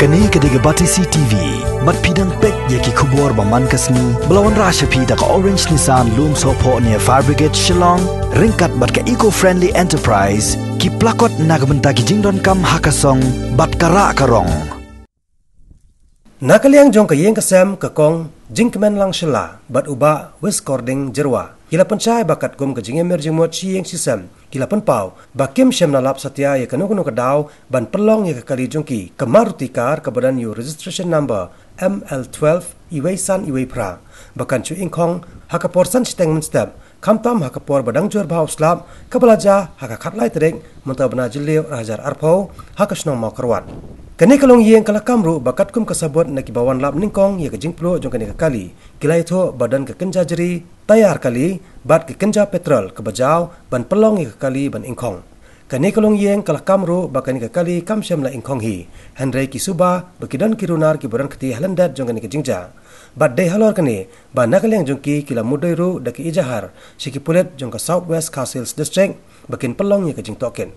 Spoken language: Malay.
Kani kediga batisi TV, bat pidang pek yaki kubur baman kasni, belawan rasha pida ka orange Nissan loom sopo near Fire Brigade Shillong, ringkat bat ka eco-friendly enterprise, ki plakot nagbenta ki jingdon kam hakasong, bat kara karong. Nakaliang jong ka yeng kasem ka kong jingkemen lang shila, bat uba wiskording jerwa. Kila pencai bakat gum ke jingem merjimut si yeng sisem. Kila penpau, bakim syem nalap satya ya kanu kedau, ban pelong ya kali jongki, ke Maruti car ke badan yu registration number ML12 iwei san iwei pra. Bakan cu ingkong, haka porsan siteng menstep, kamtam haka por badang jur bahau slap, ke belaja haka katlai terik, mentau bena jeliu rajar arpau, haka senong Mawkyrwat. Kani kalong yeng kala kamru bakat kum kasabot na kibawan lap ningkong ya ke jingplo jong kani kali. Kila itu badan ke kenja jeri, tayar kali, bat ke kenja petrol ke bajau, ban pelong ya ke kali ban ingkong. Kani kalong yeng kala kamru bakani ke kali kam syam la ingkong hi. Henry ki Suba, bakidan ki Runar ki badan keti halandat jong kani ke jingja. Bat day halor kani, ba nakaliang jong ki kila mudairu da ki ijahar, siki pulet jong ka Southwest Castles District, bakin pelong ya ke jing token.